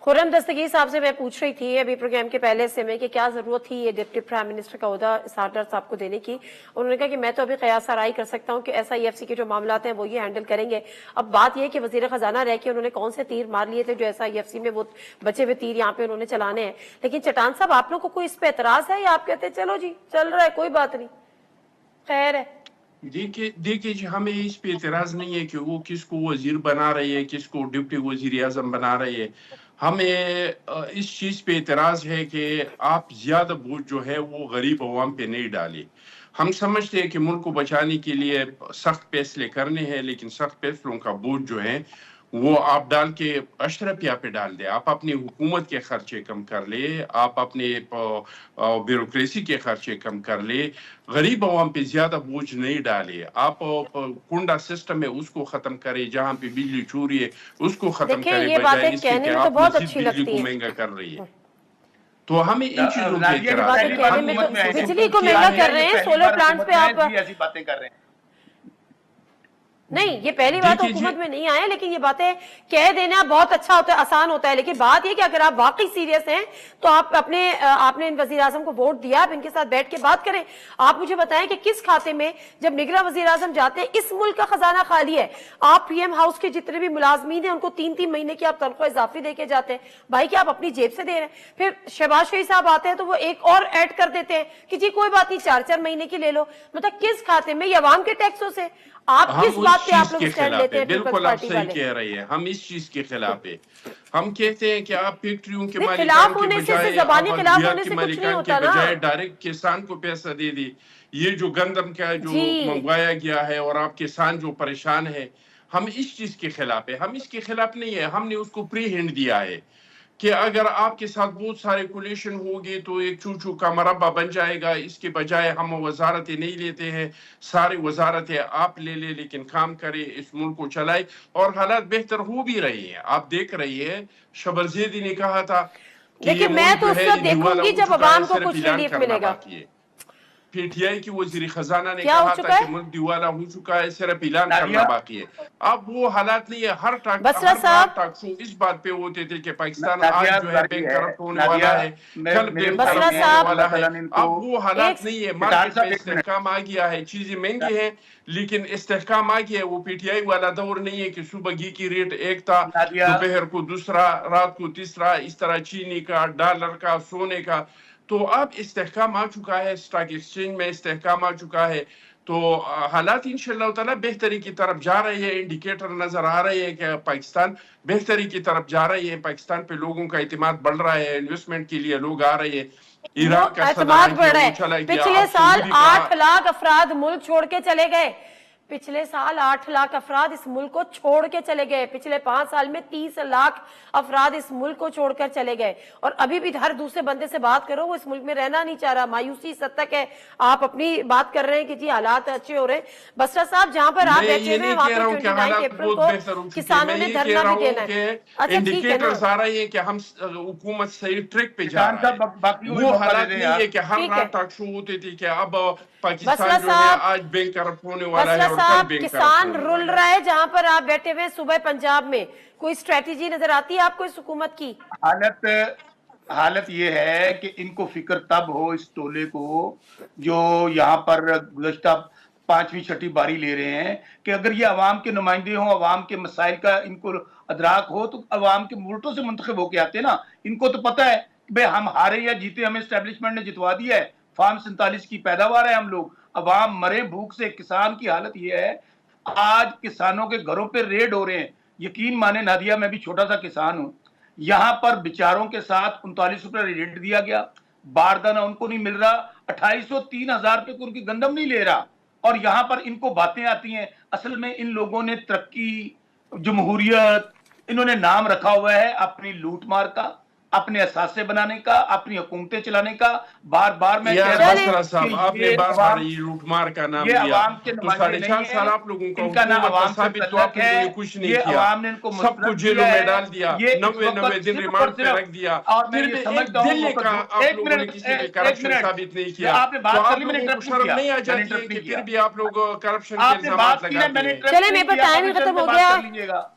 खुर्रम दस्तगीर साहब से मैं पूछ रही थी अभी प्रोग्राम के पहले से मैं कि क्या जरूरत थी ये डिप्टी प्राइम मिनिस्टर का ओहदा सारदार साहब को देने की। उन्होंने कहा कि मैं तो अभी कयास आराई कर सकता हूँ कि SIFC के जो मामलात हैं वो ये हैंडल करेंगे। अब बात ये है कि वजीर खजाना रह के उन्होंने कौन से तीर मार लिए थे जो SIFC में वो बचे हुए तीर यहाँ पे उन्होंने चलाने हैं। लेकिन चट्टान साहब आप लोग को कोई इस पे एतराज है या आप कहते हैं चलो जी चल रहा है कोई बात नहीं खैर है? देखिए जी, हमें इस पे एतराज नहीं है कि वो किसको वजीर बना रही है, किसको डिप्टी वजीर आजम बना रही है। हमें इस चीज पे एतराज है कि आप ज्यादा बोझ जो है वो गरीब अवाम पे नहीं डाले। हम समझते हैं कि मुल्क को बचाने के लिए सख्त फैसले करने हैं, लेकिन सख्त फैसलों का बोझ जो है वो आप डाल के अशरफिया पे डाल दे। आप अपनी हुकूमत के खर्चे कम कर ले, आप अपने ब्यूरोक्रेसी के खर्चे कम कर ले, गरीब अवाम पे ज्यादा बोझ नहीं डाले। आप कुंडा सिस्टम है उसको खत्म करे, जहाँ पे बिजली चोरी है उसको खत्म करे, ये बजाय बातें इसके कहने कि में तो आप बहुत मजीद अच्छी बिजली लगती को हैं। महंगा कर रही है। तो हमें इन चीजों पे ये एतराज बातें है। कहने में तो बिजली को महंगा कर रहे हैं, सोलर प्लांट पे आप ऐसी बातें कर रहे हैं। नहीं, ये पहली बात हुकूमत में नहीं आए, लेकिन ये बातें कह देना बहुत अच्छा होता है, आसान होता है। लेकिन बात ये कि अगर आप वाकई सीरियस हैं तो आप आपने इन वजीर आजम को वोट दिया, आप इनके साथ बैठ के बात करें। आप मुझे बताएं कि किस खाते में जब निगरां वजीर आजम जाते हैं, इस मुल्क का खजाना खाली है, आप PM हाउस के जितने भी मुलाजमीन हैं उनको 3-3 महीने की आप तनख्वाह इजाफी देके जाते हैं। भाई क्या आप अपनी जेब से दे रहे हैं? फिर शहबाज शरीफ साहब आते हैं तो वो एक और ऐड कर देते हैं कि जी कोई बात नहीं 4-4 महीने की ले लो। मतलब किस खाते में? ये अवाम के टैक्सों से। आप किस बात पे आप लोग स्टैंड लेते हैं? बिल्कुल आप सही कह रही है, हम इस चीज के खिलाफ है। हम कहते हैं कि आप फैक्ट्रियों के खिलाफ होने से जबानी खिलाफ होने से कुछ नहीं होता ना। बजाय डायरेक्ट किसान को पैसा दे दी। ये जो गंदम का जो मंगवाया गया है और आप किसान जो परेशान है, हम इस चीज के खिलाफ है। हम इसके खिलाफ नहीं है, हमने उसको प्री हिंट दिया है कि अगर आपके साथ बहुत सारे कोलेशन होंगे तो एक चूचू का मरबा बन जाएगा। इसके बजाय हम वजारतें नहीं लेते हैं, सारी वजारतें आप ले ले, लेकिन काम करे, इस मुल्क को चलाए। और हालात बेहतर हो भी रही हैं, आप देख रही है। शबर जैदी ने कहा था कि देखिए मैं तो उसको देखूंगी जब अवाम को कुछ रिलीफ मिलेगा। PTI की वजीर खजाना ने कहा था कि मुल्क दिवाला हो चुका है, सिर्फ ऐलान करना बाकी है। अब वो हालात नहीं है। हर टाक शो इस बात पे होते थे कि पाकिस्तान आज जो है बैंक करप्ट होने वाला है, कल बैंक करप्ट होने वाला है। अब वो हालात नहीं है। मार्केट में इस्तेहकाम आ गया है, चीजें महंगी हैं लेकिन इस्तेहकाम आ गया है। वो PTI वाला दौर नहीं है कि सुबह घी की रेट एक था, दोपहर को दूसरा, रात को तीसरा, इस तरह चीनी का, डॉलर का, सोने का। तो अब इस्तेहकाम आ चुका है, स्टॉक एक्सचेंज में इस्तेहकाम आ चुका है। तो हालात इंशाअल्लाह ताला बेहतरी की तरफ जा रहे हैं। इंडिकेटर नजर आ रहे हैं कि पाकिस्तान बेहतरी की तरफ जा रही है। पाकिस्तान पे लोगों का एतमाद बढ़ रहा है, इन्वेस्टमेंट के लिए लोग आ रहे हैं। ईरान का एतमाद बढ़ रहा है। पिछले साल 8 लाख अफराद मुल्क छोड़ के चले गए। पिछले साल 8 लाख अफराद इस मुल्क को छोड़ के चले गए। पिछले 5 साल में 30 लाख अफराद इस मुल्क को छोड़कर चले गए। और अभी भी हर दूसरे बंदे से बात करो वो इस मुल्क में रहना नहीं चाह रहा। मायूसी इस हद तक है। आप अपनी बात कर रहे हैं कि जी हालात अच्छे हो रहे हैं। बसरा साहब जहां पर आप बैठे हुए हैं वहां पर 29 अप्रैल को किसानों ने धरना भी देना है। अच्छा ठीक है ना, आ रही है कि हम हुकूमत सही ट्रैक पे जा रहे हैं। वो हालात नहीं है कि हर रात टॉक शो होते थे कि अब पाकिस्तान जो है आज बैंक करप्ट होने वाला है। साहब किसान रुल रहा है जहां पर आप बैठे हुए सुबह पंजाब में, कोई स्ट्रेटेजी नजर आती है आपको इस हुकूमत की? हालत ये है कि इनको फिक्र तब हो इस टोले को जो यहाँ पर गुज़श्ता 5वीं 6ठी बारी ले रहे हैं कि अगर ये अवाम के नुमाइंदे हों, अवाम के मसाइल का इनको अदराक हो तो अवाम के वोटों से मुंतखब होके आते ना। इनको तो पता है कि भाई हम हारे या जीते हमें एस्टेब्लिशमेंट ने जितवा दिया है। फार्म 47 की पैदावार है, हम लोग अवाम मरे भूख से। किसान की हालत ये है, आज किसानों के घरों पे रेड हो रहे हैं। यकीन माने नादिया, मैं भी छोटा सा किसान हूं, यहाँ पर बेचारों के साथ 39 रुपए रेट दिया गया, बारदाना उनको नहीं मिल रहा, 2800-3000 रुपए को उनकी गंदम नहीं ले रहा। और यहाँ पर इनको बातें आती हैं। असल में इन लोगों ने तरक्की, जमहूरियत, इन्होंने नाम रखा हुआ है अपनी लूट मार का, अपने असासे बनाने का, अपनी हुकूमतें चलाने का। बार बार मैं कह रहा हूं आपने बार ये लूटमार का नाम लिया तो 4.5 साल आप लोगों का इनका नाम अवाम साबित तो आप लोगों ने कुछ नहीं किया। सबको जेलों में डाल दिया, 90 दिन रिमांड पे रख दिया। फिर भी एक दिल्ली का आप लोगों ने किसी पे करप्शन साबित नहीं किया। आपने बात कर ली, मैंने शर्म नहीं आ जाती है कि फिर भी आप लोग करप्शन के इल्जामात लगाते हैं। चले मेरे पर टाइम खत्म हो गया।